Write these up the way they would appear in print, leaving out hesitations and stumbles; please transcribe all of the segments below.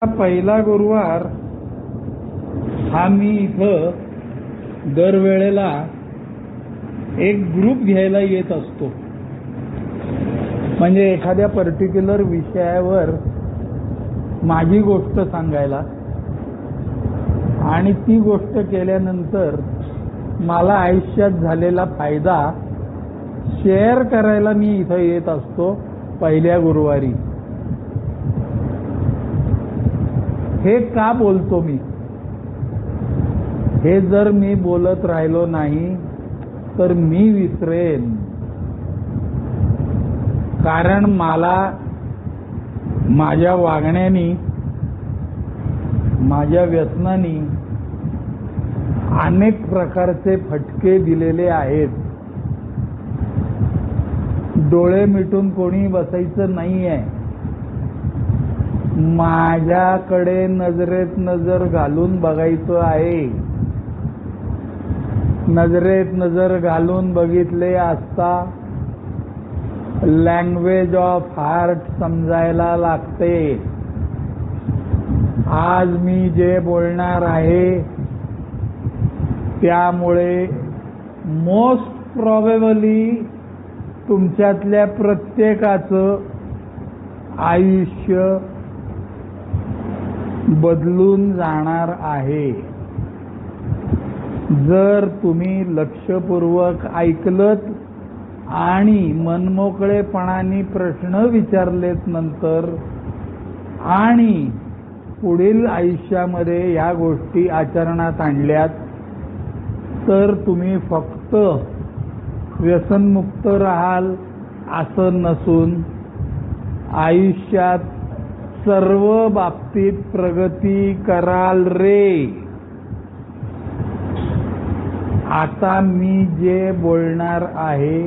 पहिला गुरुवार हा मी इथं दरवेळेला एक ग्रुप घ्यायला येत असतो. म्हणजे एखाद्या पर्टिक्युलर विषयावर माझी गोष्ट सांगायला आणि ती गोष्ट केल्यानंतर मला आयुष्यात झालेला फायदा शेअर करायला मी इथं येत असतो पहिल्या गुरुवारी. हे का बोलतो मी? हे जर मी बोलत राहिलो नाही तर मी विसरेन. कारण मला माझ्या वागण्यानी, माझ्या व्यसनानी अनेक प्रकारचे फटके दिलेले आहेत. डोळे मिटून कोणी बसायचं नाहीये. माझ्याकडे नजरेत नजर घालून बघायचं आहे. नजरेत नजर घालून बघितले असता लँग्वेज ऑफ हार्ट समजायला लागते. आज मी जे बोलणार आहे त्यामुळे मोस्ट प्रॉबेबली तुमच्यातल्या प्रत्येकाचं आयुष्य बदलून जाणार आहे. जर तुम्ही लक्षपूर्वक ऐकलत आणि मनमोकळेपणाने प्रश्न विचारलेत नंतर आणि पुढील आयुष्यामध्ये या गोष्टी आचरणात आणल्यात तर तुम्ही फक्त व्यसनमुक्त राहाल असं नसून आयुष्यात सर्व बाबतीत प्रगती कराल रे. आता मी जे बोलणार आहे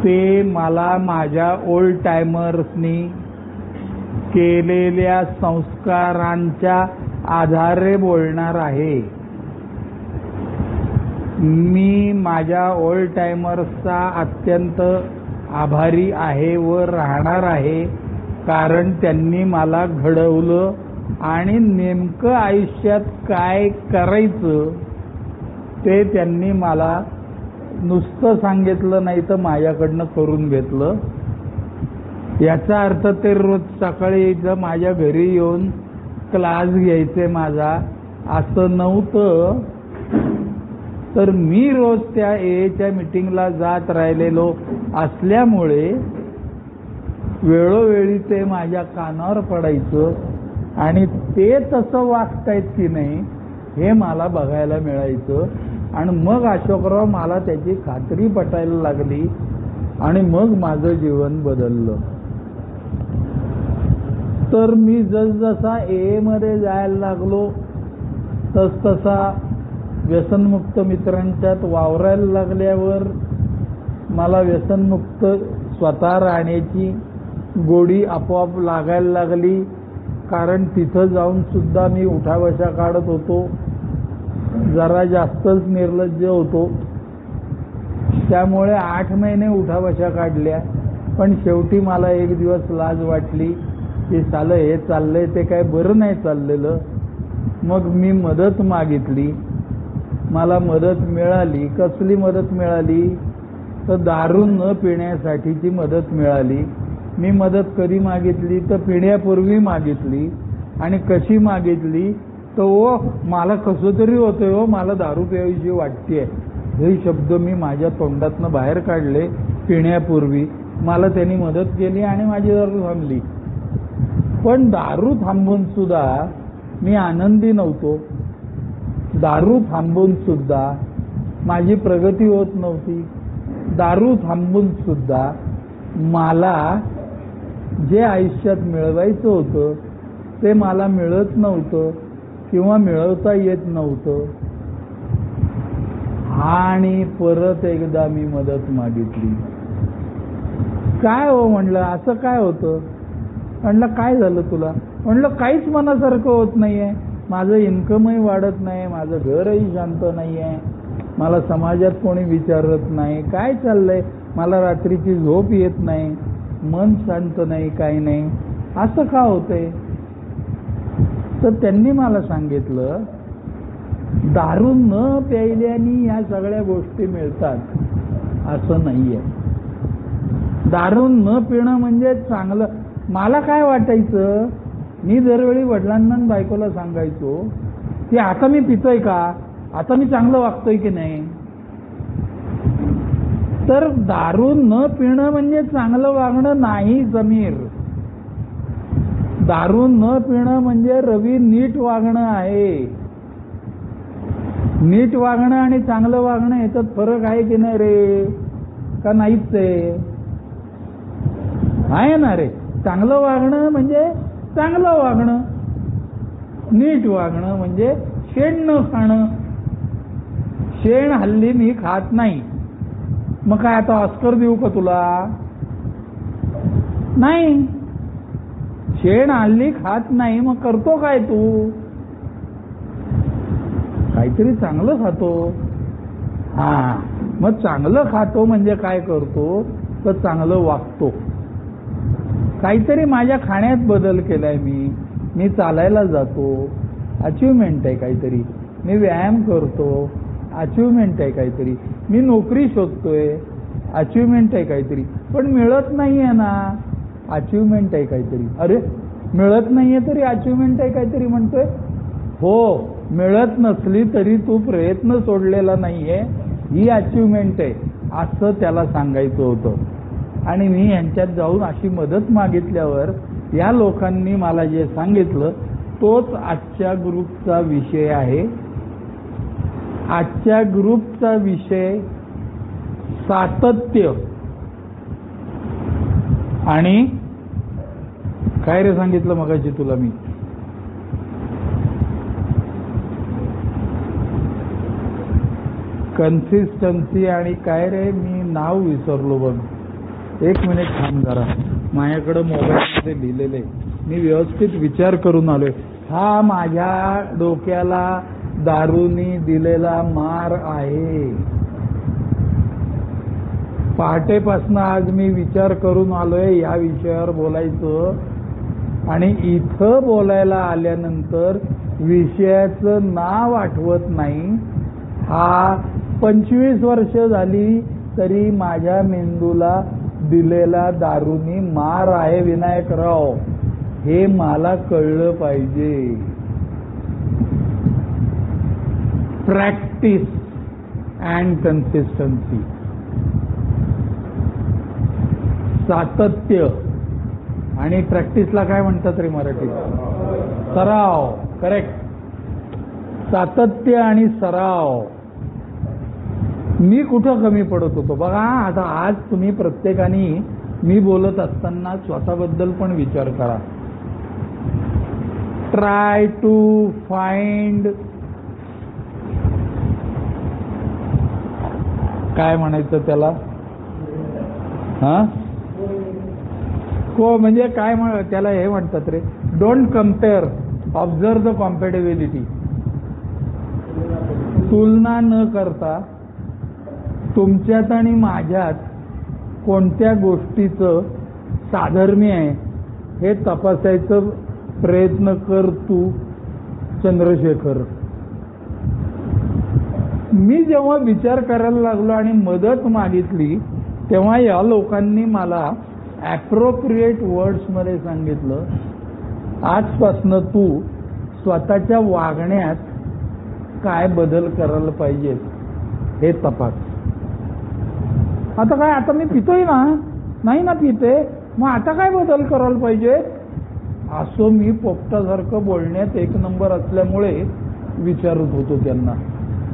ते मला माझ्या ओल्ड टायमर्सनी केलेल्या संस्कारांच्या आधारे बोलणार आहे. मी माझ्या ओल्ड टायमर्सचा अत्यंत आभारी आहे व राहणार आहे. कारण त्यांनी मला घडवलं आणि नेमकं आयुष्यात काय करायचं ते त्यांनी मला नुसतं सांगितलं नाही तर माझ्याकडनं करून घेतलं. याचा अर्थ ते रोज सकाळी माझ्या घरी येऊन क्लास घ्यायचे माझा असं नव्हतं. तर मी रोज त्या एच्या मीटिंगला जात राहिलेलो असल्यामुळे वेळोवेळी ते माझ्या कानावर पडायचं आणि ते तसं वागतायत की नाही हे मला बघायला मिळायचं. आणि मग अशोकराव मला त्याची खात्री पटायला लागली आणि मग माझं जीवन बदललं. तर मी जसजसा मध्ये जायला लागलो तसतसा व्यसनमुक्त मित्रांच्यात वावरायला लागल्यावर मला व्यसनमुक्त स्वतः राहण्याची गोडी आपोआप लागायला लागली. कारण तिथं जाऊन सुद्धा मी उठाबशा काढत होतो. जरा जास्तच निर्लज्ज होतो. त्यामुळे 8 महिने उठाबशा काढल्या. पण शेवटी मला एक दिवस लाज वाटली की सालं हे चाललंय ते काय बरं नाही चाललेलं. मग मी मदत मागितली. मला मदत मिळाली. कसली मदत मिळाली तर दारू न पिण्यासाठीची मदत मिळाली. मी मदत कधी मागितली तर पिण्यापूर्वी मागितली. आणि कशी मागितली तर मला कसं तरी होतंय मला दारू प्यायची वाटतेय हे शब्द मी माझ्या तोंडातनं बाहेर काढले पिण्यापूर्वी. मला त्यांनी मदत केली आणि माझी दारू थांबली. पण दारू थांबून सुद्धा मी आनंदी नव्हतो. दारू थांबून सुद्धा माझी प्रगती होत नव्हती. दारू थांबून सुद्धा मला जे आयुष्यात मिळवायचं होतं ते मला मिळत नव्हतं किंवा मिळवता येत नव्हतं. आणि परत एकदा मी मदत मागितली. काय हो म्हणलं असं काय होतं? म्हणलं काय झालं तुला? म्हणलं काहीच मनासारखं होत नाहीये. माझं इन्कमही वाढत नाही. माझं घरही शांत नाहीये. मला समाजात कोणी विचारत नाही. काय चाललंय? मला रात्रीची झोप येत नाही. मन शांत नाही. काही नाही. असं का होतंय? तर त्यांनी मला सांगितलं दारू न प्यायल्याने या सगळ्या गोष्टी मिळतात असं नाहीये. दारू न पिणं म्हणजे चांगलं. मला काय वाटायचं, मी दरवेळी वडिलांना आणि बायकोला सांगायचो की आता मी पितोय का, आता मी चांगलं वागतोय की नाही. तर दारू न पिणं म्हणजे चांगलं वागणं नाही समीर. दारू न पिणं म्हणजे रवी नीट वागणं आहे. नीट वागणं आणि चांगलं वागणं याच्यात फरक आहे की नाही रे, का नाहीच आहे ना रे. चांगलं वागणं म्हणजे चांगलं वागणं, नीट वागणं म्हणजे शेण न खाणं. शेण हल्ली मी खात नाही, मग काय आता ऑस्कर देऊ का तुला, नाही. शेण हल्ली खात नाही, मग करतो काय तू, काहीतरी चांगलं खातो. हा, मग चांगलं खातो म्हणजे काय करतो, तर चांगलं वागतो. काहीतरी माझ्या खाण्यात बदल केलाय मी चालायला जातो, अचिव्हमेंट आहे काहीतरी. मी व्यायाम करतो, अचिव्हमेंट आहे काहीतरी. मी नोकरी शोधतोय, अचिव्हमेंट आहे काहीतरी. पण मिळत नाहीये ना, अचिव्हमेंट आहे काहीतरी. अरे मिळत नाहीये तरी अचिव्हमेंट आहे काहीतरी म्हणतोय. हो, मिळत नसली तरी तू प्रयत्न सोडलेला नाहीये, ही अचिव्हमेंट आहे असं त्याला सांगायचं होतं. आणि मी यांच्यात जाऊन अशी मदत मागितल्यावर या लोकांनी मला जे सांगितलं तोच आजच्या ग्रुपचा विषय आहे. आजच्या ग्रुपचा विषय सातत्य. आणि काय रे सांगितलं मगाशी तुला मी, कन्सिस्टन्सी आणि काय रे, मी नाव विसरलो बघ. एक मिनिट थांब जरा, माझ्याकडे मोबाईलमध्ये लिहिलेले, मी व्यवस्थित विचार करून आलोय. हा माझ्या डोक्याला दारूनी दिलेला मार आहे. पहाटेपासून आज मी विचार करून आलोय या विषयावर बोलायचं, आणि इथं बोलायला आल्यानंतर विषयाचं नाव आठवत नाही. हा 25 वर्ष झाली तरी माझ्या मेंदूला दिलेला दारूनी मार आहे विनायकराव, हे मला कळलं पाहिजे. प्रॅक्टिस अँड कन्सिस्टन्सी, सातत्य. आणि प्रॅक्टिसला काय म्हणतात रे मराठीत, सराव. करेक्ट, सातत्य आणि सराव. मी कुठं कमी पडत होतो बघा. आता आज तुम्ही प्रत्येकाने मी बोलत असताना स्वतःबद्दल पण विचार करा. ट्राय टू फाइंड, काय म्हणायचं त्याला, हा को म्हणजे काय त्याला हे म्हणतात रे, डोंट कम्पेअर, ऑब्झर्व द कॉम्पॅटेबिलिटी. तुलना न करता तुमच्यात आणि माझ्यात कोणत्या गोष्टीचं साधर्म्य आहे हे तपासायचं प्रयत्न कर तू चंद्रशेखर. मी जेव्हा विचार करायला लागलो आणि मदत मागितली तेव्हा या लोकांनी मला ॲप्रोप्रिएट वर्ड्समध्ये सांगितलं, आजपासनं तू स्वतःच्या वागण्यात काय बदल करायला पाहिजे हे तपास. आता काय, आता मी पितोय ना, नाही ना पिते, मग आता काय बदल करायला पाहिजे असं मी पोपटासारखं बोलण्यात एक नंबर असल्यामुळे विचारत होतो त्यांना.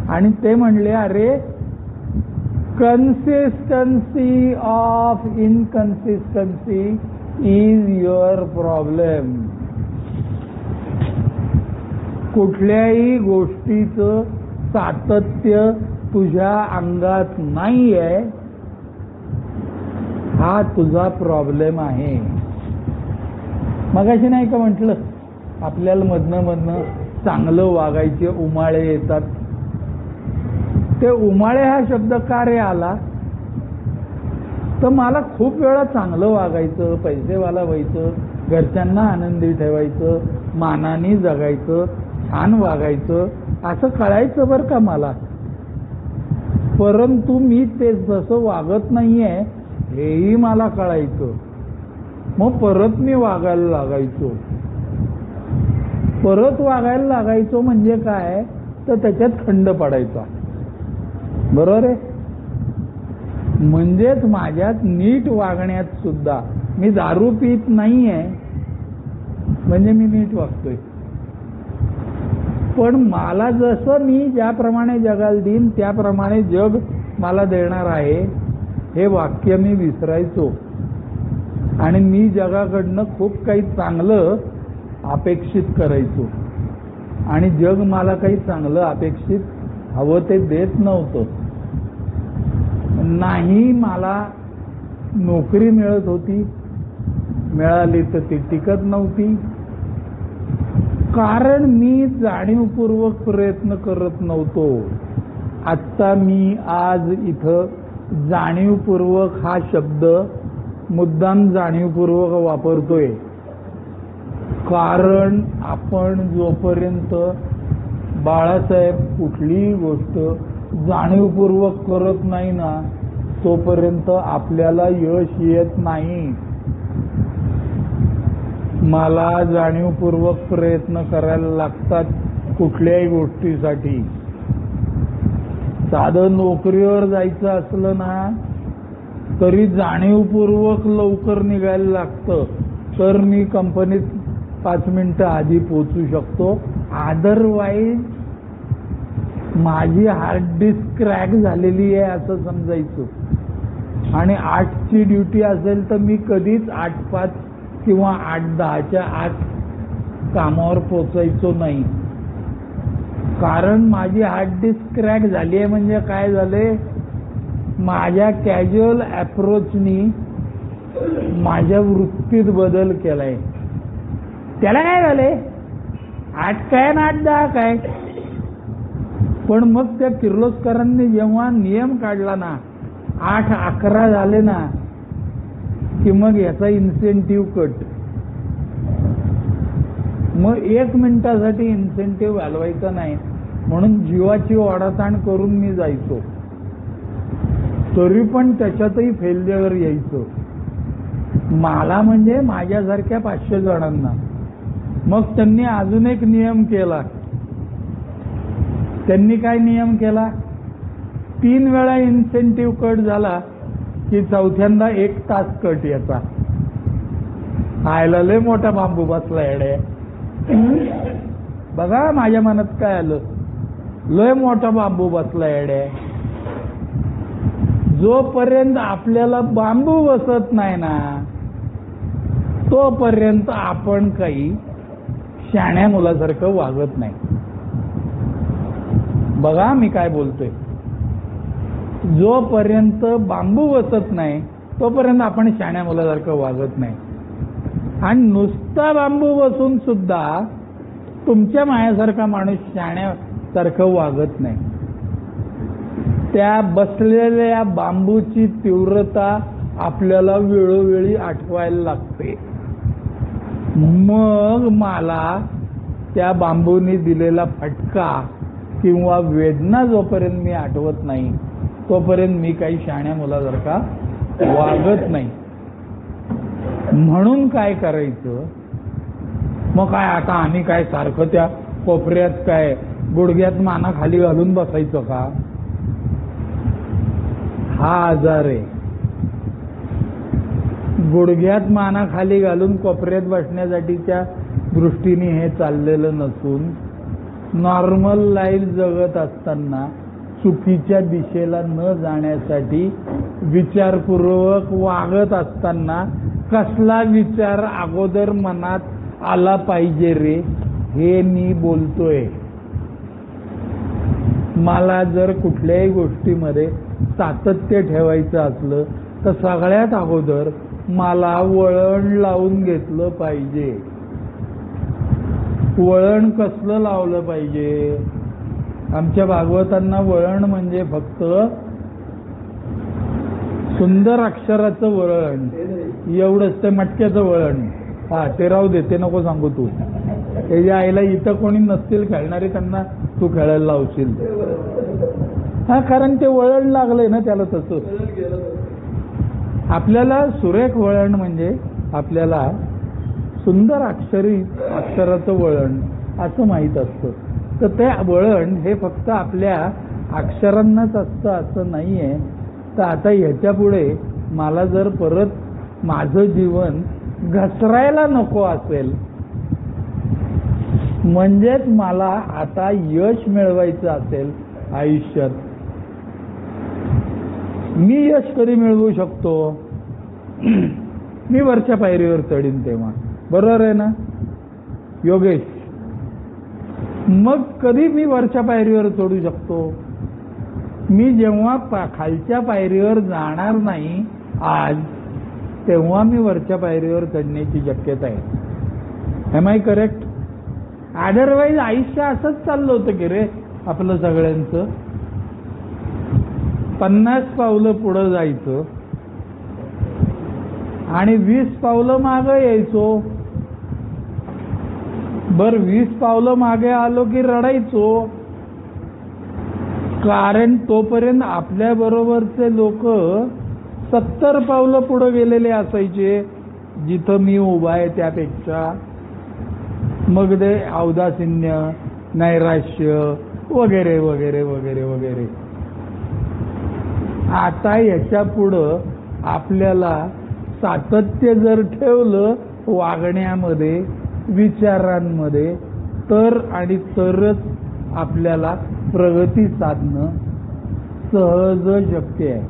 आणि ते म्हणले, अरे consistency of inconsistency is your problem. कुठल्याही गोष्टीचं सातत्य तुझ्या अंगात नाहीये, हा तुझा प्रॉब्लेम आहे. मगाशी नाही का म्हटलं, आपल्याला मधनं चांगलं वागायचे उमाळे येतात. ते उमाळे हा शब्द का रे आला, तर मला खूप वेळा चांगलं वागायचं, पैसेवाला व्हायचं घरच्यांना आनंदी ठेवायचं, मानाने जगायचं, छान वागायचं असं कळायचं बरं का मला. परंतु मी ते तसं वागत नाहीये हेही मला कळायचं. मग परत मी वागायला लागायचो. परत वागायला लागायचो म्हणजे काय तर त्याच्यात खंड पडायचा. बरोबर आहे. म्हणजेच माझ्यात नीट वागण्यात सुद्धा मी दारू पीत नाहीये म्हणजे मी नीट वागतोय. पण मला जसं मी ज्याप्रमाणे जगाला देईन त्याप्रमाणे जग मला देणार आहे हे वाक्य मी विसरायचो. आणि मी जगाकडनं खूप काही चांगलं अपेक्षित करायचो आणि जग मला काही चांगलं अपेक्षित हवं ते देत नव्हतं. नाही मला नोकरी मिळत होती, मिळाली तर ती टिकत नव्हती. कारण मी जाणीवपूर्वक प्रयत्न करत नव्हतो. आत्ता मी आज इथं जाणीवपूर्वक हा शब्द मुद्दाम जाणीवपूर्वक वापरतोय. कारण आपण जोपर्यंत बाळासाहेब कुठलीही गोष्ट जाणीवपूर्वक करत नाही ना तोपर्यंत आपल्याला यश येत नाही. मला जाणीवपूर्वक प्रयत्न करायला लागतात कुठल्याही गोष्टीसाठी. साधं नोकरीवर जायचं असलं ना तरी जाणीवपूर्वक लवकर निघायला लागतं तर मी कंपनीत 5 मिनिटं आधी पोहोचू शकतो. अदरवाईज माझी हार्ड डिस्क क्रॅक झालेली आहे असं समजायचं. आणि 8ची ड्युटी असेल तर मी कधीच 8:05 किंवा 8:10च्या आत कामावर पोचायचो नाही. कारण माझी हार्ड डिस्क क्रॅक झाली आहे म्हणजे काय झाले माझ्या कॅज्युअल अप्रोचनी माझ्या वृत्तीत बदल केलाय. त्याला काय झाले 8 काय आणि 8:10 काय. पण मग त्या किर्लोस्करांनी जेव्हा नियम काढला ना 8:11 झाले ना की मग याचा इन्सेंटिव्ह कट. मग 1 मिनिटासाठी इन्सेंटिव्ह घालवायचा नाही म्हणून जीवाची ओढाताण करून मी जायचो. तरी पण त्याच्यातही फेल्युअर यायचं मला म्हणजे माझ्यासारख्या 500 जणांना. मग त्यांनी अजून एक नियम केला. त्यांनी काय नियम केला 3 वेळा इन्सेंटिव्ह कट झाला की चौथ्यांदा 1 तास कट याचा. आयला लय मोठा बांबू बसला येडे. बघा माझ्या मनात काय आलं लय मोठा बांबू बसला येडे. जोपर्यंत आपल्याला बांबू बसत नाही ना तोपर्यंत आपण काही शहाण्या मुलासारखं वागत नाही. बघा मी काय बोलतोय. जोपर्यंत बांबू बसत नाही तोपर्यंत आपण शहाण्या मुलासारखं वागत नाही. आणि नुसता बांबू बसून सुद्धा तुमच्या मायासारखा माणूस शहाण्यासारखं वागत नाही. त्या बसलेल्या बांबूची तीव्रता आपल्याला वेळोवेळी आठवायला लागते. मग मला त्या बांबूनी दिलेला फटका किंवा वेदना जोपर्यंत मी आठवत नाही तोपर्यंत मी काही शहाण्या मुलासारखा वागत नाही. म्हणून काय करायचं मग काय आता आम्ही काय सारखं त्या कोपऱ्यात काय गुडघ्यात माना खाली घालून बसायचं का. हा आजार आहे. गुडघ्यात माना खाली घालून कोपऱ्यात बसण्यासाठीच्या दृष्टीने हे चाललेलं नसून नॉर्मल लाईफ जगत असताना चुकीच्या दिशेला न जाण्यासाठी विचारपूर्वक वागत असताना कसला विचार अगोदर मनात आला पाहिजे रे हे मी बोलतोय. मला जर कुठल्याही गोष्टीमध्ये सातत्य ठेवायचं असलं तर सगळ्यात अगोदर मला वळण लावून घेतलं पाहिजे. वळण कसलं लावलं पाहिजे. आमच्या भागवतांना वळण म्हणजे फक्त सुंदर अक्षराचं वळण एवढंच ते मटक्याचं वळण हा ते राहू दे, ते नको सांगू तू. त्याच्या आईला इथं कोणी नसतील खेळणारे, त्यांना तू खेळायला लावशील. हा, कारण ते वळण लागलंय ना त्याला तसं. आपल्याला सुरेख वळण म्हणजे आपल्याला सुंदर अक्षराचं वळण असं माहीत असतं. तर ते वळण हे फक्त आपल्या अक्षरांनाच असतं असं नाहीये. तर आता ह्याच्या पुढे मला जर परत माझं जीवन घसरायला नको असेल, म्हणजेच मला आता यश मिळवायचं असेल आयुष्यात, मी यश कधी मिळवू शकतो? मी वरच्या पायरीवर चढीन तेव्हा. बरोबर आहे ना योगेश? मग कधी मी वरच्या पायरीवर चढू शकतो? मी जेव्हा खालच्या पायरीवर जाणार नाही आज, तेव्हा मी वरच्या पायरीवर चढण्याची शक्यता आहे. M I correct? अदरवाईज आयुष्य असंच चाललं होतं की रे आपलं सगळ्यांचं. 50 पावलं पुढं जायचं आणि 20 पावलं मागं यायचो. बर 20 पावलं मागे आलो की रडायचो, कारण तोपर्यंत आपल्या बरोबरचे लोक 70 पावलं पुढे गेलेले असायचे जिथं मी उभा आहे त्यापेक्षा. मग ते औदासिन्य, नैराश्य वगैरे वगैरे वगैरे वगैरे. आता याच्या पुढं आपल्याला सातत्य जर ठेवलं वागण्यामध्ये, विचारांमध्ये, तर आणि तरच आपल्याला प्रगती साधणं सहज शक्य आहे.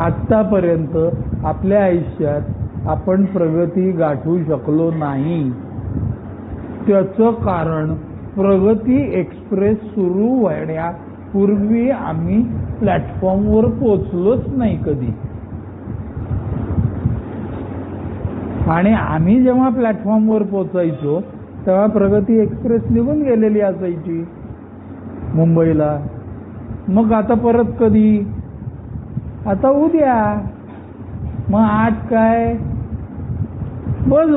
आत्तापर्यंत आपल्या आयुष्यात आपण प्रगती गाठू शकलो नाही. त्याचं कारण प्रगती एक्सप्रेस सुरू होण्यापूर्वी आम्ही प्लॅटफॉर्मवर पोचलोच नाही कधी. आणि आम्ही जेव्हा प्लॅटफॉर्मवर पोचायचो तेव्हा प्रगती एक्सप्रेस निघून गेलेली असायची मुंबईला. मग आता परत कधी? आता उद्या. मग आज काय? बस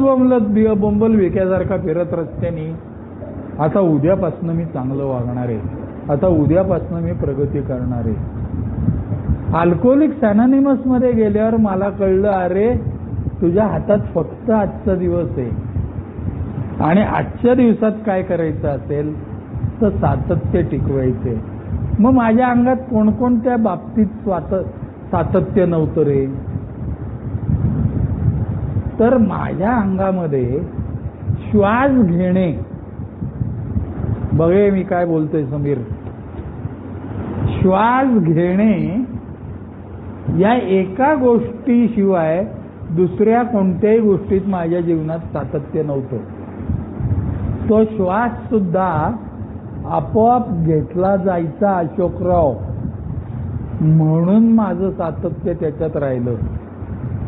बोंबल विक्यासारखा फिरत रस्त्यानी. आता उद्यापासनं मी चांगलं वागणार आहे, आता उद्यापासनं मी प्रगती करणार आहे. अल्कोहोलिक्स अनॉनिमस मध्ये गेल्यावर मला कळलं, अरे तुझ्या हातात फक्त आजचा दिवस आहे आणि आजच्या दिवसात काय करायचं असेल तर सातत्य टिकवायचे. मग माझ्या अंगात कोणकोणत्या बाबतीत सातत्य नव्हतं रे? तर माझ्या अंगामध्ये श्वास घेणे, बघे मी काय बोलतोय समीर, श्वास घेणे या एका गोष्टीशिवाय दुसऱ्या कोणत्याही गोष्टीत माझ्या जीवनात सातत्य नव्हतं. तो श्वास सुद्धा आपोआप घेतला जायचा अशोकराव, म्हणून माझं सातत्य त्याच्यात राहिलं.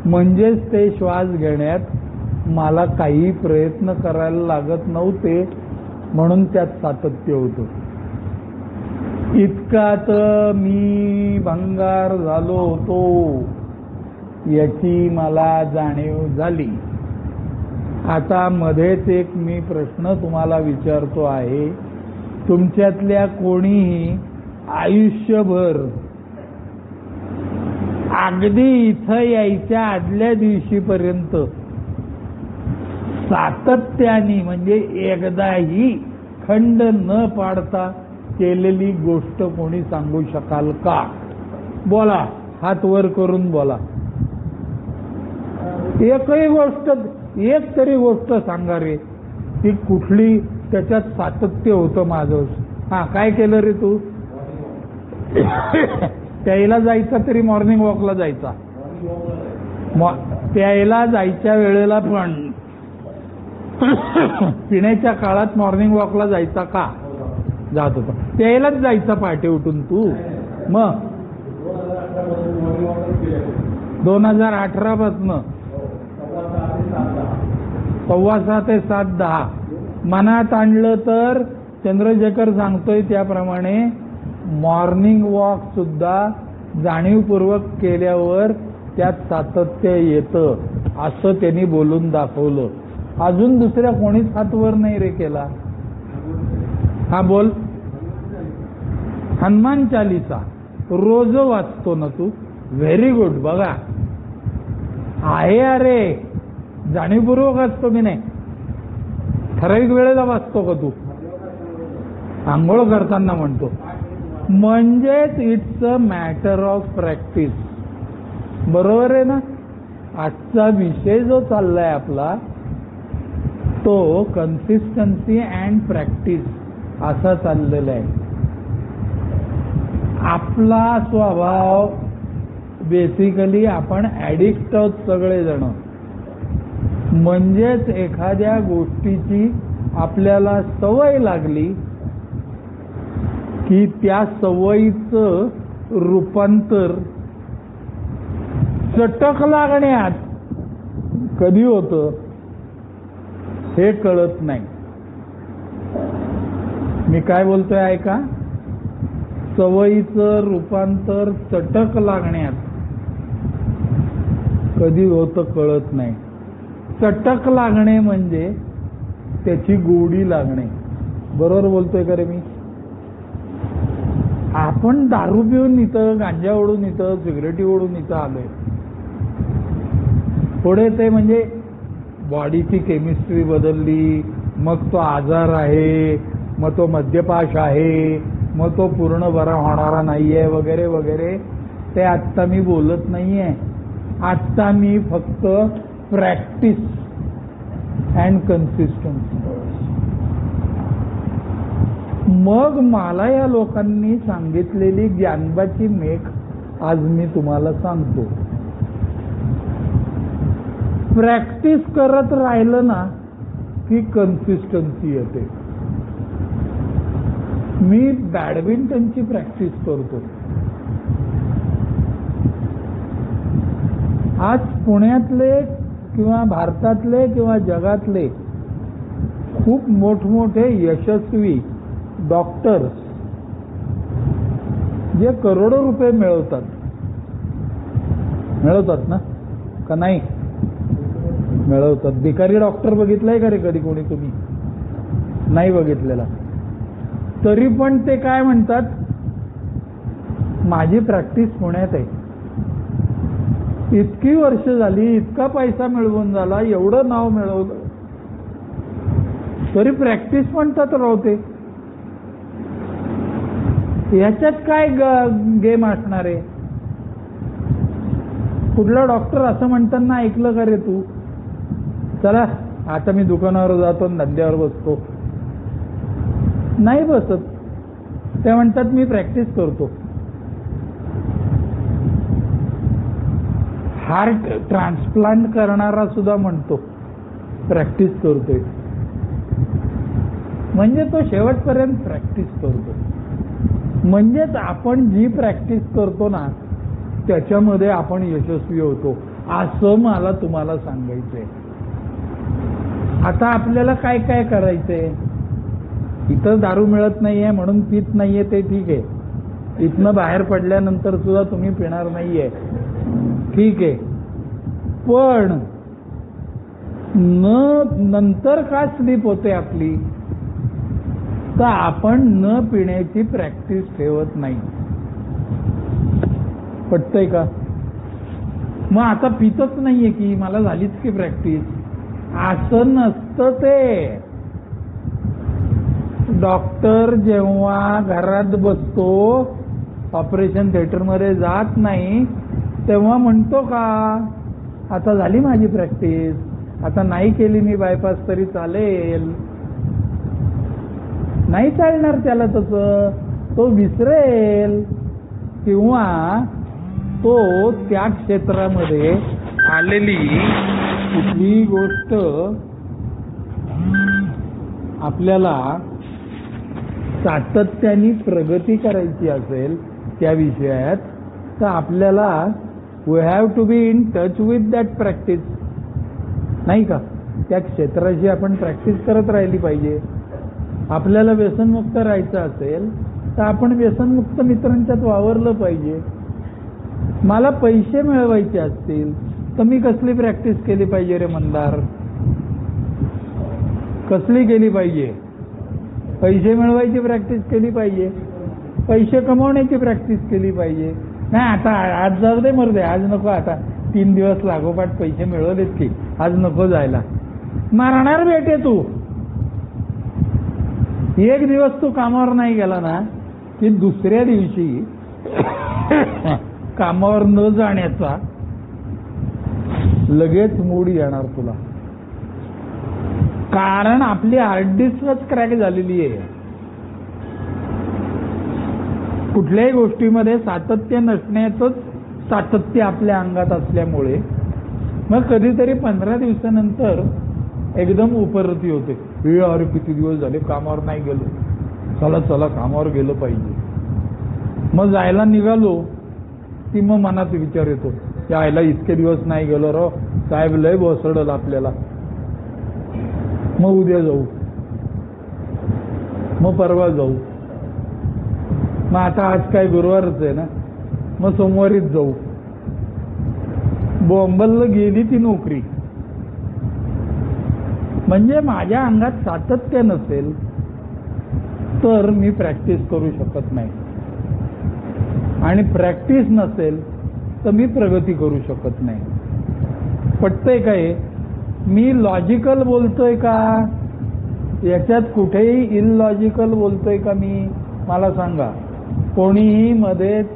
म्हणजेच ते श्वास घेण्यात मला काही प्रयत्न करायला लागत नव्हते, म्हणून त्यात सातत्य होतं. इतकात मी भंगार झालो होतो याची मला जाणीव झाली. आता मध्येच एक मी प्रश्न तुम्हाला विचारतो आहे. तुमच्यातल्या कोणीही आयुष्यभर अगदी इथं यायच्या आदल्या दिवशीपर्यंत सातत्याने म्हणजे एकदाही खंड न पाडता केलेली गोष्ट कोणी सांगू शकाल का? बोला, हात वर करून बोला. एकही गोष्ट, एक तरी गोष्ट सांगा रे, ती कुठली त्याच्यात सातत्य होतं माझं. हा, काय केलं रे तू? प्यायला जायचा तरी मॉर्निंग वॉकला जायचा. प्यायला जायच्या वेळेला पण पिण्याच्या काळात मॉर्निंग वॉकला जायचा का? जात होता. प्यायलाच जायचा पहाटे उठून तू. मग 2018 पासनं 6:15 ते 7:10 मनात आणलं तर चंद्रशेखर सांगतोय त्याप्रमाणे मॉर्निंग वॉक सुद्धा जाणीवपूर्वक केल्यावर त्यात सातत्य येतं असं त्यांनी बोलून दाखवलं. अजून दुसऱ्या कोणीच हातवर नाही रे केला. हा बोल. हनुमान चालीसा रोज वाचतो ना तू? Very good. बघा आहे, अरे जाणीवपूर्वक वाचतो की नाही? ठराविक वेळेला वाचतो का तू? आंघोळ करताना म्हणतो. म्हणजेच it's a matter of practice. बरोबर आहे ना? आजचा विषय जो चाललाय आपला तो कन्सिस्टन्सी अँड प्रॅक्टिस असा चाललेला आहे. आपला स्वभाव बेसिकली आपण ऍडिक्ट आहोत सगळेजण. म्हणजेच एखाद्या गोष्टीची आपल्याला सवय लागली की त्या सवयीचं रूपांतर चटक लागण्यात कधी होतं हे कळत नाही. मी काय बोलतोय ऐका. सवयीचं रूपांतर चटक लागण्यात कधी होतं कळत नाही. चटक लागणे म्हणजे त्याची गोडी लागणे. बरोबर बोलतोय का रे मी? आपण दारू पिऊन इथं, गांजा ओढून इथं, सिगरेटी ओढून इथं आलोय. पुढे ते म्हणजे बॉडीची केमिस्ट्री बदलली, मग तो आजार आहे, मग तो मद्यपाश आहे, मग तो पूर्ण बरा होणारा नाहीये वगैरे वगैरे. ते आत्ता मी बोलत नाहीये. आत्ता मी फक्त प्रॅक्टिस अँड कन्सिस्टन्सी. मग मला या लोकांनी सांगितलेली ज्ञानबाची मेख आज मी तुम्हाला सांगतो. प्रॅक्टिस करत राहिलं ना की कन्सिस्टन्सी येते. मी बॅडमिंटनची प्रॅक्टिस करतो. आज पुण्यातले किंवा भारतातले किंवा जगातले खूप मोठमोठे यशस्वी डॉक्टर्स जे करोडो रुपये मिळवतात ना का नाही? मिळवतात. भिकारी डॉक्टर बघितलाय का रे कधी कोणी? तुम्ही नाही बघितलेला. तरी पण ते काय म्हणतात, माझी प्रॅक्टिस पुण्यात आहे, इतकी वर्ष झाली, इतका पैसा मिळवून झाला, एवढं नाव मिळवलं, तरी प्रॅक्टिस म्हणतात राहते. याच्यात काय गेम असणार आहे? कुठला डॉक्टर असं म्हणताना ऐकलं का रे तू? चला आता मी दुकानावर जातो, धंद्यावर बसतो. नाही बसत. ते म्हणतात मी प्रॅक्टिस करतो. हार्ट ट्रान्सप्लांट करणारा सुद्धा म्हणतो प्रॅक्टिस करतोय. म्हणजे तो शेवटपर्यंत प्रॅक्टिस करतो. म्हणजेच आपण जी प्रॅक्टिस करतो ना त्याच्यामध्ये आपण यशस्वी होतो, असं मला तुम्हाला सांगायचंय. आता आपल्याला काय काय करायचंय? इथं दारू मिळत नाहीये म्हणून पित नाहीये ते ठीक आहे. इथनं बाहेर पडल्यानंतर सुद्धा तुम्ही पिणार नाहीये, ठीक आहे. पण नंतर का स्लीप होते आपली? तर आपण न पिण्याची प्रॅक्टिस ठेवत नाही. पटतंय का? मग आता पितच नाहीये की मला झालीच की प्रॅक्टिस, असं नसतं ते. डॉक्टर जेव्हा घरात बसतो, ऑपरेशन थिएटरमध्ये जात नाही, तेव्हा म्हणतो का आता झाली माझी प्रॅक्टिस, आता नाही केली मी बायपास तरी चालेल? नाही चालणार त्याला तसं. तो विसरेल किंवा तो त्या क्षेत्रामध्ये आलेली कुठली गोष्ट आपल्याला सातत्याने प्रगती करायची असेल त्या विषयात, तर आपल्याला we have to be in touch with that practice, नाही का? त्या क्षेत्राची आपण प्रॅक्टिस करत राहिली पाहिजे. आपल्याला व्यसनमुक्त राहायचं असेल तर आपण व्यसनमुक्त मित्रांच्यात वावरलं पाहिजे. मला पैसे मिळवायचे असतील तर मी कसली प्रॅक्टिस केली पाहिजे रे मंदार? कसली केली पाहिजे? पैसे मिळवायची प्रॅक्टिस केली पाहिजे, पैसे कमवण्याची प्रॅक्टिस केली पाहिजे. नाही आता आज जाऊ दे मरू दे, आज नको, आता 3 दिवस लागोपाठ पैसे मिळवलेत की आज नको जायला. मारणार बेटे तू. एक दिवस तू कामावर नाही गेला ना की दुसऱ्या दिवशी कामावर न जाण्याचा लगेच मूड येणार तुला. कारण आपली हार्ड डिस्कच क्रॅक झालेली आहे. कुठल्याही गोष्टीमध्ये सातत्य नसण्याचंच सातत्य आपल्या अंगात असल्यामुळे मग कधीतरी 15 दिवसानंतर एकदम उपरती होते. हे अरे किती दिवस झाले कामावर नाही गेलो, चला चला कामावर गेलं पाहिजे. मग जायला निघालो की मग मनात विचार येतो, यायला इतके दिवस नाही गेलो रो, साहेब लय बसडल आपल्याला, मग उद्या जाऊ, मग परवा जाऊ, मग आता आज काय गुरुवारच आहे ना, मग सोमवारीच जाऊ. बोंबलला गेली ती नोकरी. म्हणजे माझ्या अंगात सातत्य नसेल तर मी प्रॅक्टिस करू शकत नाही, आणि प्रॅक्टिस नसेल तर मी प्रगती करू शकत नाही. पटतंय काय? मी लॉजिकल बोलतोय का? याच्यात कुठेही इलॉजिकल बोलतोय का मी? मला सांगा. कोणीही मध्येच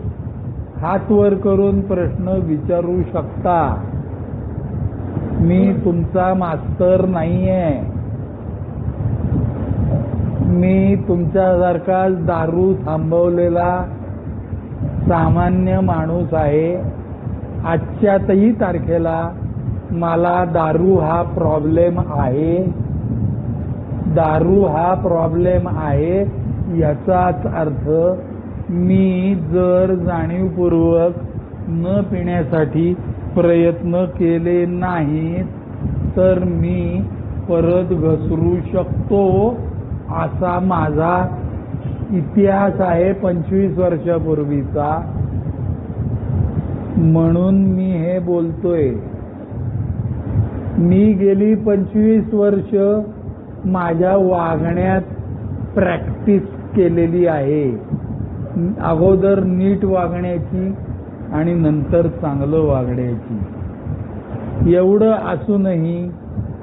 हात वर करून प्रश्न विचारू शकता. मी तुमचा मास्तर नाहीये. मी तुमच्यासारखा दारू थांबवलेला सामान्य माणूस आहे. आजच्याही तारखेला मला दारू हा प्रॉब्लेम आहे. दारू हा प्रॉब्लेम आहे याचाच अर्थ मी जर जाणीवपूर्वक न पिण्यासाठी प्रयत्न केले नाहीत तर मी परत घसरू शकतो, असा माझा इतिहास आहे 25 वर्षापूर्वीचा. म्हणून मी हे बोलतोय. मी गेली 25 वर्ष माझ्या वागण्यात प्रॅक्टिस केलेली आहे. अगोदर नीट वागण्याची आणि नंतर चांगलं वागण्याची. एवढं असूनही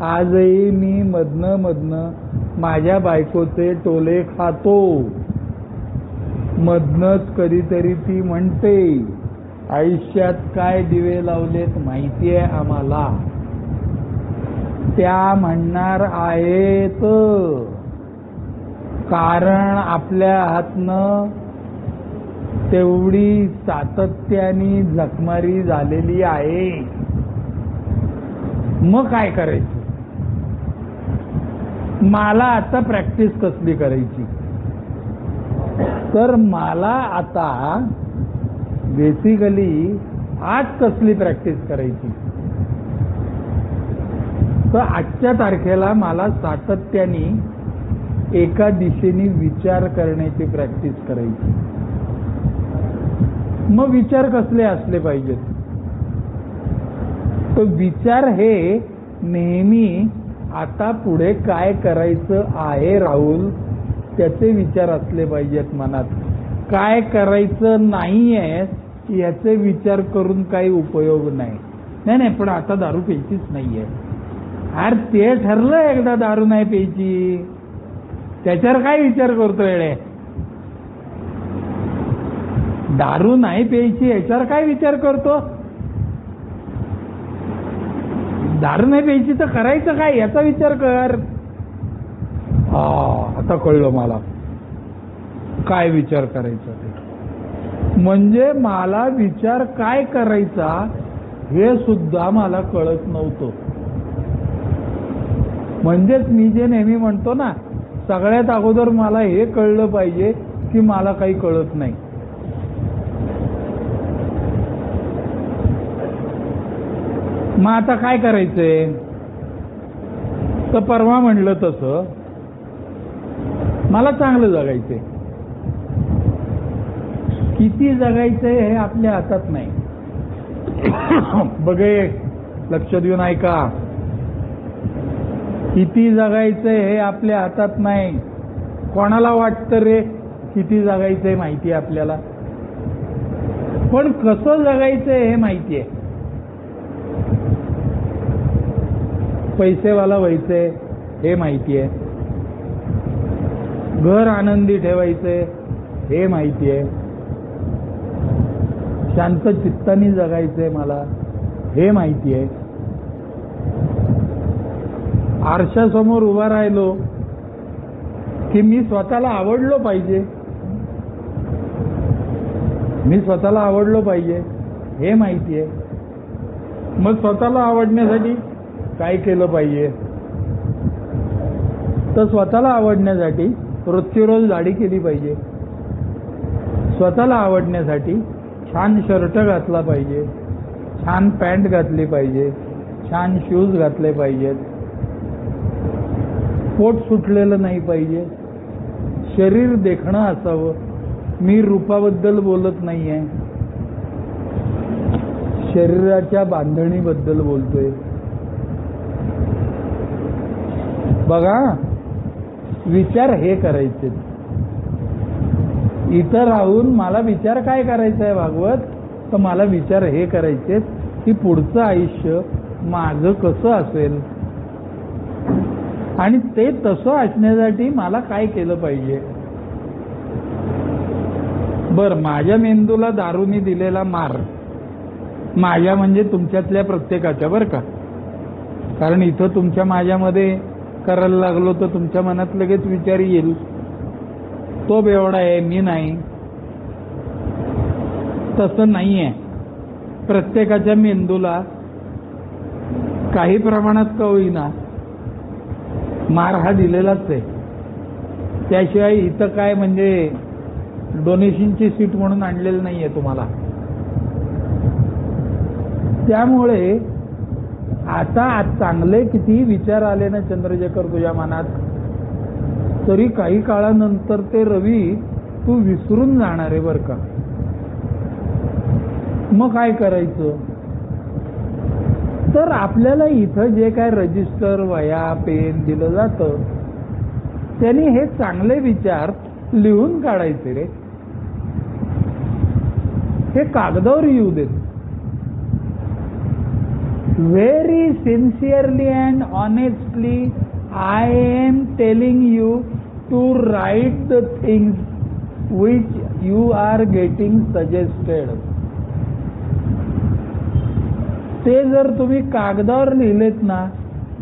आजही मी मधनं माझ्या बायकोचे टोले खातो. मधनच कधीतरी ती म्हणते, आयुष्यात काय दिवे लावलेत माहितीये आम्हाला. त्या म्हणणार आहेत कारण आपल्या हातनं तेवढी सातत्याने जखमारी झालेली आहे. मग काय करायचं? मला आता प्रॅक्टिस कसली करायची? तर मला आता बेसिकली आज कसली प्रॅक्टिस करायची? तर आजच्या तारखेला मला सातत्याने एका दिशेने विचार करण्याची प्रॅक्टिस करायची. मग विचार कसले असले पाहिजेत? तर विचार हे नेहमी आता पुढे काय करायचं आहे राहुल, त्याचे विचार असले पाहिजेत मनात. काय करायचं नाहीये याचे विचार करून काही उपयोग नाही. नाही पण आता दारू प्यायचीच नाहीये. अरे ते ठरलं एकदा दारू नाही प्यायची, त्याच्यावर काय विचार करतोय रे? दारू नाही प्यायची याच्यावर काय विचार करतो? दारू नाही प्यायची तर करायचं काय याचा विचार कर. आता कळलं मला काय विचार करायचा ते. म्हणजे मला विचार काय करायचा हे सुद्धा मला कळत नव्हतं. म्हणजेच मी जे नेहमी म्हणतो ना, सगळ्यात अगोदर मला हे कळलं पाहिजे की मला काही कळत नाही. मग आता काय करायचंय? तर परवा म्हणलं तसं मला चांगलं जगायचंय. किती जगायचंय हे आपल्या हातात नाही. बघे, लक्ष देऊन ऐका. किती जगायचंय हे आपल्या हातात नाही. कोणाला वाटतं रे किती जगायचंय माहिती आहे आपल्याला, पण कसं जगायचंय हे माहिती आहे. पैसेवाला व्हायचंय हे माहिती आहे, घर आनंदी ठेवायचंय हे माहिती आहे, शांत चित्तानी जगायचंय मला हे माहिती आहे. आरशासमोर उभा राहिलो की मी स्वतःला आवडलो पाहिजे, मी स्वतःला आवडलो पाहिजे हे माहिती आहे. मग स्वतःला आवडण्यासाठी काय केलं पाहिजे? तर स्वतःला आवडण्यासाठी रोजची रोज दाढी केली पाहिजे, स्वतःला आवडण्यासाठी छान शर्ट घातला पाहिजे, छान पॅन्ट घातली पाहिजे, छान शूज घातले पाहिजेत, पोट सुटलेलं नाही पाहिजे, शरीर देखणं असावं. मी रूपाबद्दल बोलत नाहीये, शरीराच्या बांधणीबद्दल बोलतोय. बघा, विचार हे करायचे. इथं राहून मला विचार काय करायचा आहे भागवत, तर मला विचार हे करायचे की पुढचं आयुष्य माझं कसं असेल आणि ते तसं असण्यासाठी मला काय केलं पाहिजे. बरं, माझ्या मेंदूला दारूनी दिलेला मार, माझ्या म्हणजे तुमच्यातल्या प्रत्येकाच्या, बरं का, कारण इथं तुमच्या माझ्यामध्ये करायला लागलो तर तुमच्या मनात लगेच विचार येईल तो बेवडा आहे, मी नाही. तसं नाहीये. प्रत्येकाच्या मेंदूला काही प्रमाणात का होईना मार हा दिलेलाच आहे. त्याशिवाय इथं काय म्हणजे डोनेशनची सीट म्हणून आणलेलं नाहीये तुम्हाला. त्यामुळे आता चांगले किती विचार आले ना चंद्रशेखर तुझ्या मनात, तरी काही काळानंतर ते रवी तू विसरून जाणार आहे बरं का. मग काय करायचं? तर आपल्याला इथं जे काय रजिस्टर, वह्या, पेन दिलं जातं त्यांनी हे चांगले विचार लिहून काढायचे रे. हे कागदावर येऊ देत. Very sincerely and honestly I am telling you to write the things which you are getting suggested. ते जर तुम्ही कागदावर लिहिलेत ना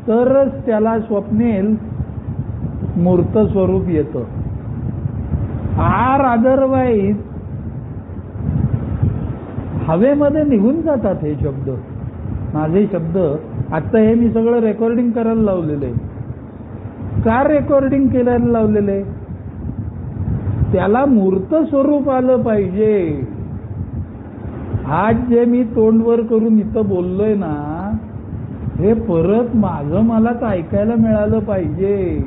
तरच त्याला स्वप्नेल मूर्त स्वरूप येतं. आर अदरवाईज हवेमध्ये निघून जातात हे शब्द. माझे शब्द आता हे मी सगळं रेकॉर्डिंग करायला लावलेलं आहे. का रेकॉर्डिंग करायला लावलेलं आहे? त्याला मूर्त स्वरूप आलं पाहिजे. आज जे मी तोंडवर करून इथं बोललोय ना हे परत माझं मलाच ऐकायला मिळालं पाहिजे.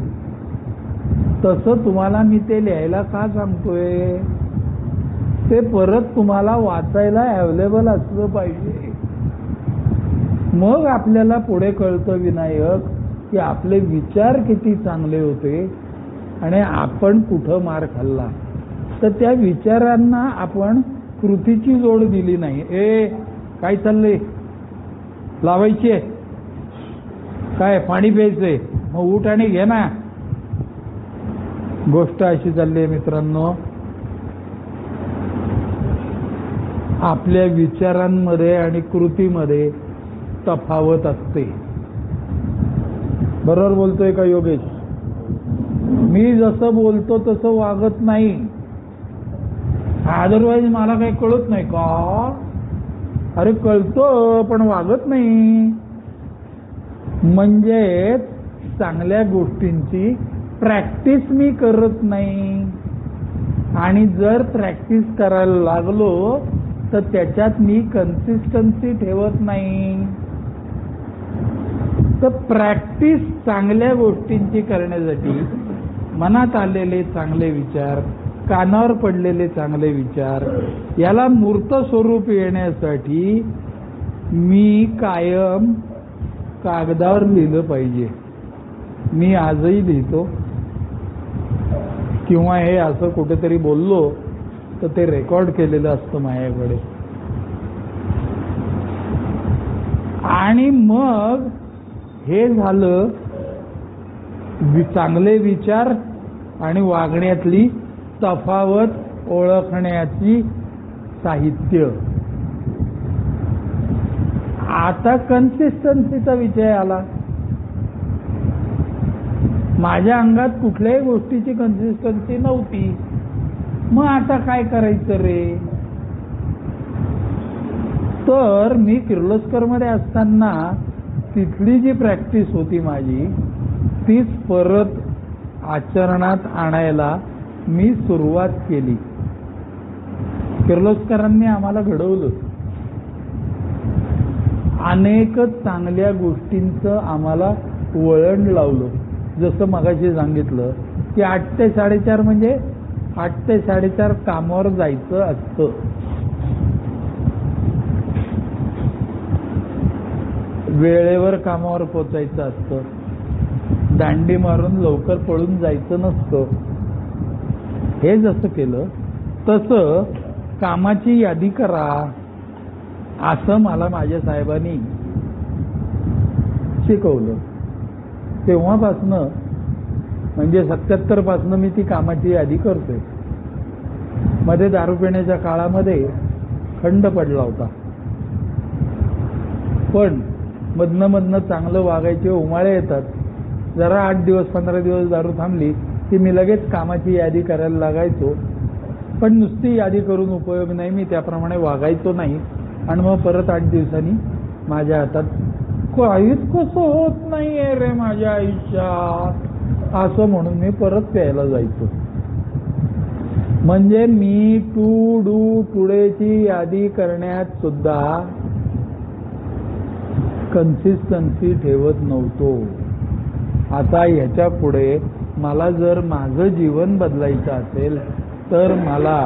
तसं तुम्हाला मी ते लिहायला का सांगतोय? ते परत तुम्हाला वाचायला अवेलेबल असलं पाहिजे. मग आपल्याला पुढे कळतं विनायक की आपले विचार किती चांगले होते आणि आपण कुठं मार खाल्ला. तर त्या विचारांना आपण कृतीची जोड दिली नाही. काय चाललंय? लावायची आहे काय? पाणी प्यायचंय? मग उठ आणि घे ना. गोष्ट अशी चालली आहे मित्रांनो, आपल्या विचारांमध्ये आणि कृतीमध्ये तफावत असते. बरोबर बोलतोय का योगेश? मी जसं बोलतो तसं वागत नाही. अदरवाईज मला काही कळत नाही का? अरे कळतं पण वागत नाही. म्हणजे चांगल्या गोष्टींची प्रॅक्टिस मी करत नाही. आणि जर प्रॅक्टिस करायला लागलो तर त्याच्यात मी कन्सिस्टन्सी ठेवत नाही. तर प्रॅक्टिस चांगल्या गोष्टींची करण्यासाठी मनात आलेले चांगले विचार, कानावर पडलेले चांगले विचार याला मूर्त स्वरूप येण्यासाठी मी कायम कागदावर लिहिलं पाहिजे. मी आजही लिहितो किंवा हे असं कुठेतरी बोललो तर ते रेकॉर्ड केलेलं असतं माझ्याकडे. आणि मग हे झालं चांगले विचार आणि वागण्यातली तफावत ओळखण्याची साहित्य. आता कन्सिस्टन्सीचा विषय आला. माझ्या अंगात कुठल्याही गोष्टीची कन्सिस्टन्सी नव्हती. मग आता काय करायचं रे? तर मी किर्लोस्करमध्ये असताना तिथली जी प्रॅक्टिस होती माझी तीच परत आचरणात आणायला मी सुरुवात केली. किर्लोस्करांनी आम्हाला घडवलं. अनेक चांगल्या गोष्टींचं आम्हाला वळण लावलं. जसं मगाशी सांगितलं की 8 ते 4:30 म्हणजे 8 ते 4:30 कामावर जायचं असतं. वेळेवर कामावर पोचायचं असतं. दांडी मारून लवकर पळून जायचं नसतं. हे जसं केलं तसं कामाची यादी करा असं मला माझ्या साहेबांनी शिकवलं. तेव्हापासनं म्हणजे 77 पासनं मी ती कामाची यादी करतोय. मध्ये दारू पिण्याच्या काळामध्ये खंड पडला होता, पण मधनं चांगलं वागायचे उमाळे येतात. जरा 8 दिवस 15 दिवस दारू थांबली की मी लगेच कामाची यादी करायला लागायचो. पण नुसती यादी करून उपयोग नाही. मी त्याप्रमाणे वागायचो नाही. आणि मग परत 8 दिवसांनी माझ्या हातात काहीच कसं होत नाहीये रे माझ्या आयुष्यात असं म्हणून मी परत प्यायला जायचो. म्हणजे मी टू डू टुडेची यादी करण्यात सुद्धा कन्सिस्टन्सी ठेवत नव्हतो. आता ह्याच्या पुढे मला जर माझं जीवन बदलायचं असेल तर मला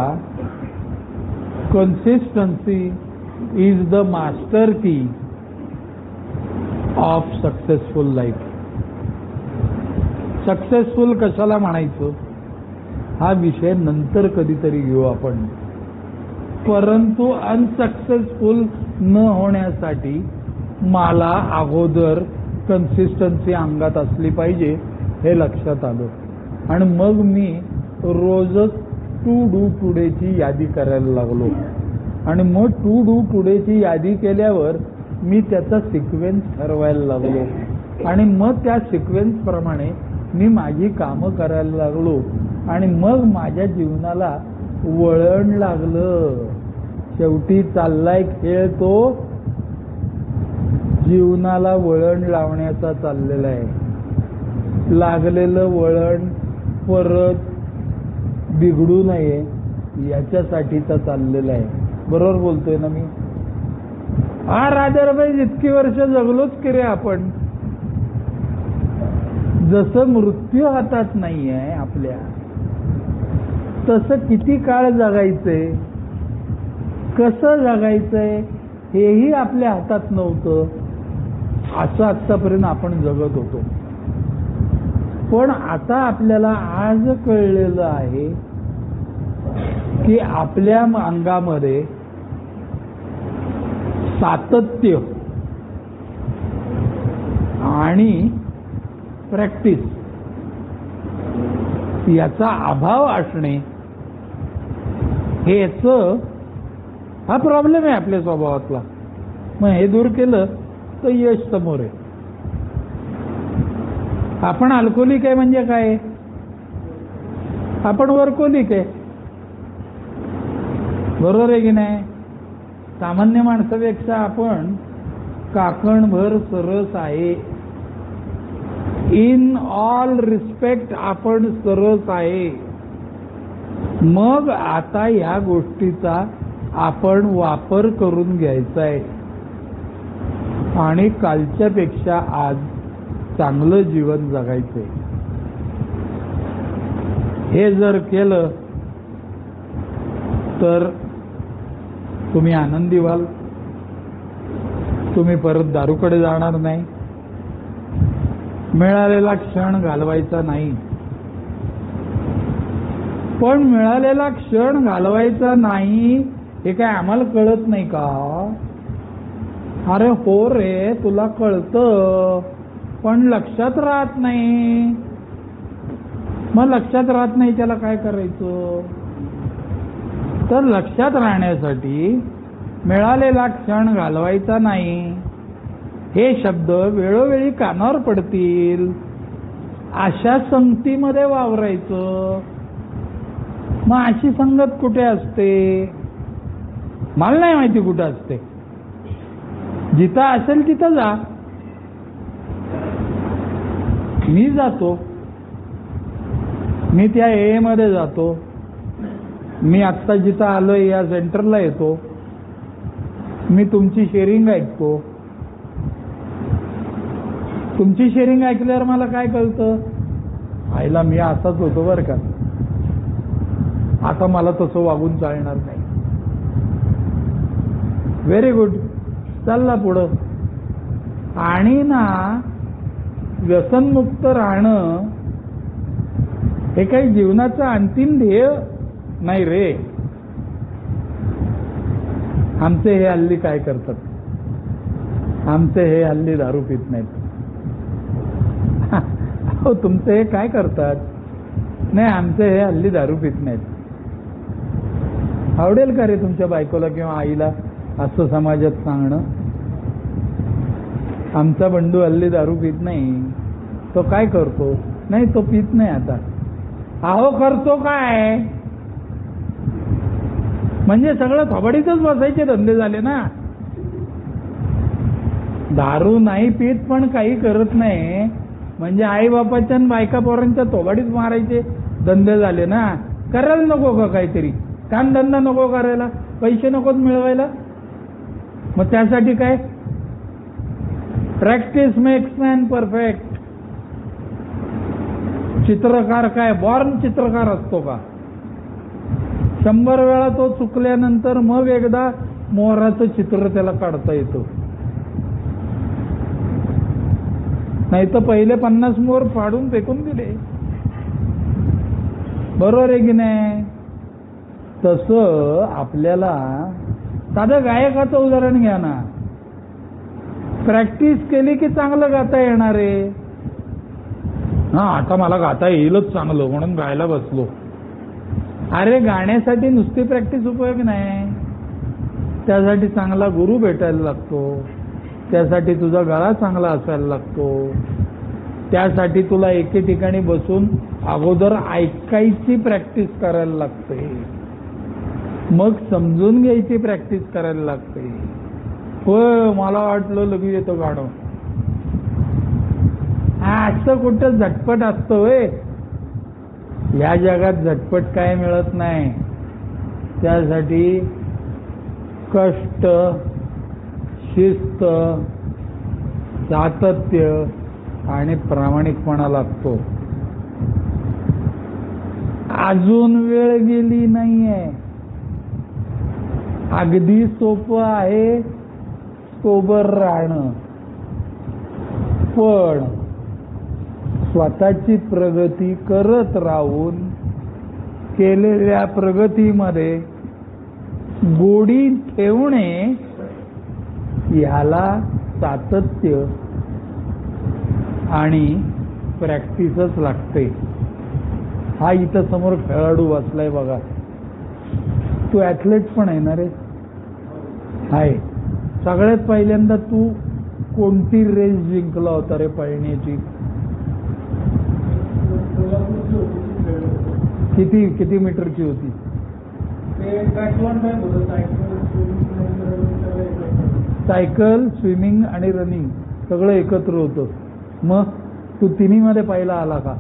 कन्सिस्टन्सी इज द मास्टर की ऑफ सक्सेसफुल लाईफ. सक्सेसफुल कशाला म्हणायचं हा विषय नंतर कधीतरी घेऊ आपण. परंतु अनसक्सेसफुल न होण्यासाठी मला अगोदर कन्सिस्टन्सी अंगात असली पाहिजे हे लक्षात आलं. आणि मग मी रोजच टू डू टुडेची यादी करायला लागलो. आणि मग टू डू टुडेची यादी केल्यावर मी त्याचा सिक्वेन्स ठरवायला लागलो. आणि मग त्या सिक्वेन्स प्रमाणे मी माझी कामं करायला लागलो. आणि मग माझ्या जीवनाला वळण लागलं. शेवटी चाललाय खेळ तो जीवनाला वळण लावण्याचा चाललेला आहे. लागलेलं वळण परत बिघडू नये याच्यासाठीचा चाललेला आहे. बरोबर बोलतोय ना मी? राजाराबाई जितकी वर्ष जगलोच की रे आपण. जसं मृत्यू हातात नाहीये आपल्या तसं किती काळ जगायचंय, कसं जगायचंय हेही आपल्या हातात नव्हतं. असं आतापर्यंत आपण जगत होतो. पण आता आपल्याला आज कळलेलं आहे की आपल्या अंगामध्ये सातत्य आणि प्रॅक्टिस याचा अभाव असणे हेच हा प्रॉब्लेम आहे आपल्या स्वभावातला. मग हे दूर केलं तर यश समोर आहे. आपण अल्कोहोलिक आहे म्हणजे काय? आपण वर्कोलिक आहे. बरोबर आहे की नाही? सामान्य माणसापेक्षा आपण काकणभर सरस आहे. इन ऑल रिस्पेक्ट आपण सरस आहे. मग आता ह्या गोष्टीचा आपण वापर करून घ्यायचा आहे आणि कालच्यापेक्षा आज चांगलं जीवन जगायचंय. हे जर केलं तर तुम्ही आनंदी व्हाल. तुम्ही परत दारूकडे जाणार नाही, मिळालेला क्षण घालवायचा नाही. पण मिळालेला क्षण घालवायचा नाही हे काय आम्हाला कळत नाही का? अरे हो रे, तुला कळतं पण लक्षात राहत नाही. मग लक्षात राहत नाही त्याला काय करायचं? तर लक्षात राहण्यासाठी मिळालेला क्षण घालवायचा नाही हे शब्द वेळोवेळी कानावर पडतील अशा संगतीमध्ये वावरायचं. मग अशी संगत कुठे असते? मला नाही माहिती कुठं असते. जिथं असेल तिथं जा. मी जातो, मी त्या ए मध्ये जातो, मी आत्ता जिथं आलोय या सेंटरला येतो, मी तुमची शेअरिंग ऐकतो. तुमची शेअरिंग ऐकल्यावर मला काय कळतं? आईला मी असाच होतो बरं का, आता मला तसं वागून चालणार नाही. व्हेरी गुड, चालला पुढं. आणि ना व्यसनमुक्त राहणं हे काही जीवनाचं अंतिम ध्येय नाही रे. आमचे हे हल्ली काय करतात? आमचे हे हल्ली दारू पित नाहीत. हो, तुमचे हे काय करतात? नाही, आमचे हे हल्ली दारू पित नाहीत. आवडेल का रे तुमच्या बायकोला किंवा आईला असं समाजात सांगणं? आमचा बंडू हल्ली दारू पित नाही, तो काय करतो? नाही, तो पित नाही आता. अहो, करतो काय? म्हणजे सगळं थोबाडीतच बसायचे धंदे झाले ना. दारू नाही पित पण काही करत नाही म्हणजे आई बापाच्या आणि बायका पोरांच्या थोबाडीत मारायचे धंदे झाले ना. करायला नको का काहीतरी? काम धंदा नको करायला? पैसे नकोत मिळवायला? मग त्यासाठी काय? Practice makes man perfect. चित्रकार काय बॉर्न चित्रकार असतो का? 100 वेळा तो चुकल्यानंतर मग एकदा मोराचं चित्र त्याला काढता येतं. नाही तर पहिले 50 मोर फाडून फेकून दिले. बरोबर आहे की नाही? तसं आपल्याला साधं गायकाचं उदाहरण घ्या ना. प्रॅक्टिस केली की चांगलं गाता येणार आहे. हा, आता मला गाता येईलच चांगलं म्हणून गायला बसलो. अरे, गाण्यासाठी नुसती प्रॅक्टिस उपयोग नाही. त्यासाठी चांगला गुरु भेटायला लागतो, त्यासाठी तुझा गळा चांगला असायला लागतो, त्यासाठी तुला एके ठिकाणी बसून अगोदर ऐकायची प्रॅक्टिस करायला लागते, मग समजून घ्यायची प्रॅक्टिस करायला लागते. होय, मला वाटलं लगेच येतं गाणं. असं कुठं झटपट असतं होय? या जगात झटपट काय मिळत नाही. त्यासाठी कष्ट, शिस्त, सातत्य आणि प्रामाणिकपणा लागतो. अजून वेळ गेली नाहीये. अगदी सोपं आहे सोबर राहणं, पण स्वतःची प्रगती करत राहून केलेल्या प्रगतीमध्ये गोडी ठेवणे ह्याला सातत्य आणि प्रॅक्टिसच लागते. हा इथं समोर खेळाडू बसलाय बघा, तू ॲथलेट पण आहे ना रे? आहे. सगळ्यात पहिल्यांदा तू कोणती रेस जिंकला होता रे पळण्याची? किती मीटरची होती? सायकल, स्विमिंग आणि रनिंग सगळं एकत्र होतं. मग तू तिन्ही मध्ये पहिला आला का?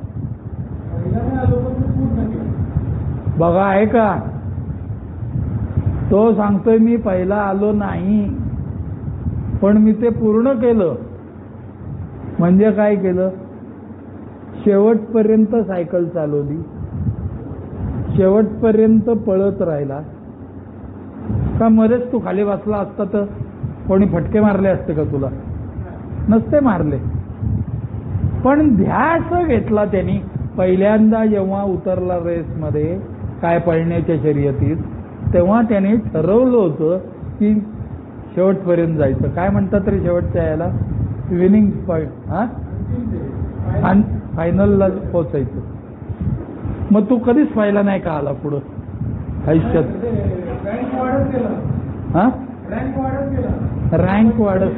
बघा, आहे का? तो सांगतोय मी पहिला आलो नाही, पण मी ते पूर्ण केलं. म्हणजे काय केलं? शेवटपर्यंत सायकल चालवली, शेवटपर्यंत पळत राहिला. का मध्येच तू खाली बसला असता तर कोणी फटके मारले असते का तुला? नसते मारले. पण ध्यास घेतला त्यांनी. पहिल्यांदा जेव्हा उतरला रेसमध्ये, काय पळण्याच्या शर्यतीत, तेव्हा त्याने ठरवलं होतं की शेवटपर्यंत जायचं. काय म्हणतात रे शेवटच्या याला? Winning point. आणि फायनलला पोचायचं. मग तू कधीच पाहिला नाही का आला पुढं आयुष्यात? हा, रँक वाढत.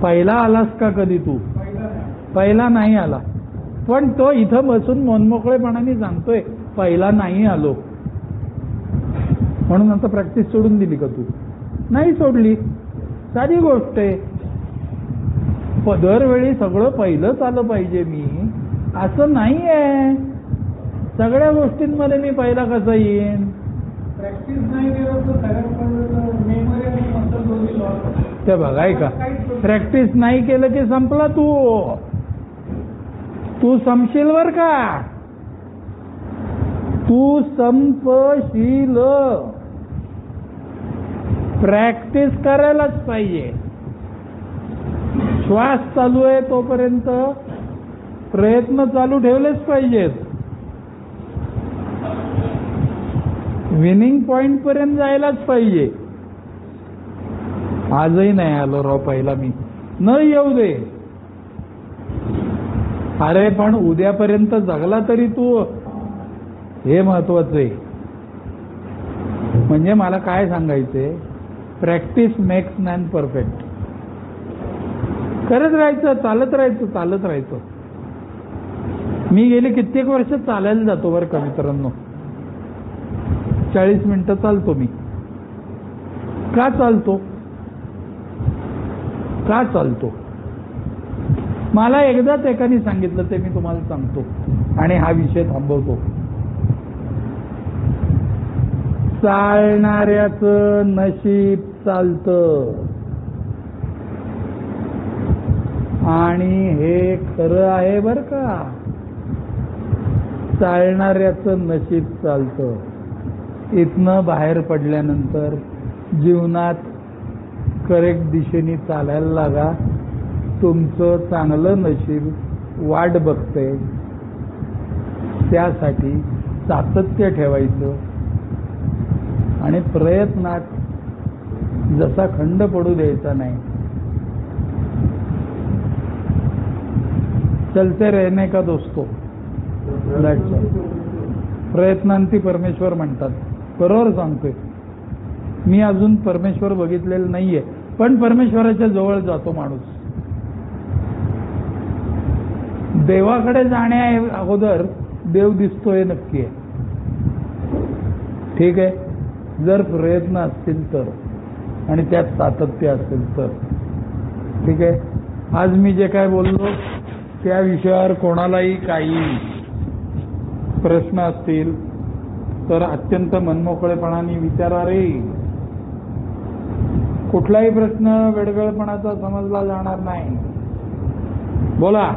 पहिला आलास का कधी तू? पहिला नाही आला. पण तो इथं बसून मनमोकळेपणाने सांगतोय पहिला नाही आलो. म्हणून आता प्रॅक्टिस सोडून दिली का तू? नाही सोडली. साधी गोष्ट आहे. दरवेळी सगळं पहिलंच आलं पाहिजे मी असं नाही आहे. सगळ्या गोष्टींमध्ये मी पहिला कसा येईन? प्रॅक्टिस नाही ते बघाय का? प्रॅक्टिस नाही केलं की संपला. तू संपशील बर का? तू संपशील. प्रॅक्टिस करायलाच पाहिजे. श्वास चालू आहे तोपर्यंत प्रयत्न चालू ठेवलेच पाहिजेत. विनिंग पॉइंट पर्यंत जायलाच पाहिजे. आजही नाही आलो राव पहिला मी. न येऊ दे. अरे पण उद्यापर्यंत जगला तरी तू, हे महत्वाचं आहे. म्हणजे मला काय सांगायचंय, प्रॅक्टिस मेक्स मॅन परफेक्ट. करत राहायचं, चालत राहायचं. मी गेली कित्येक वर्ष चालायला जातो बरं का मित्रांनो. 40 मिनिटं चालतो मी. का चालतो? मला एकदाच एकाने सांगितलं, ते मी तुम्हाला सांगतो आणि हा विषय थांबवतो. चालणाऱ्याचं नशीब चालतं. आणि हे खरं आहे बर का. चालणाऱ्याचं नशीब चालतं. इथनं बाहेर पडल्यानंतर जीवनात करेक्ट दिशेने चालायला लागा. तुमचं चांगलं नशीब वाट बघते. त्यासाठी सातत्य ठेवायचं आणि प्रयत्नात जसा खंड पडू द्यायचा नाही. चलते रहने का दोस्तों. प्रयत्नांती परमेश्वर म्हणतात. बरोबर सांगतोय मी. अजून परमेश्वर बघितलेलं नाहीये, पण परमेश्वराच्या जवळ जातो माणूस. देवाकडे जाण्या अगोदर देव दिसतोय नक्की आहे. ठीक आहे, जर प्रयत्न असतील तर आणि त्यात सातत्य असेल तर. ठीक आहे. आज मी जे काय बोललो त्या विषयावर कोणालाही काही प्रश्न असतील तर अत्यंत मनमोकळेपणाने विचारा रे. कुठलाही प्रश्न वेडगळपणाचा समजला जाणार नाही. बोला.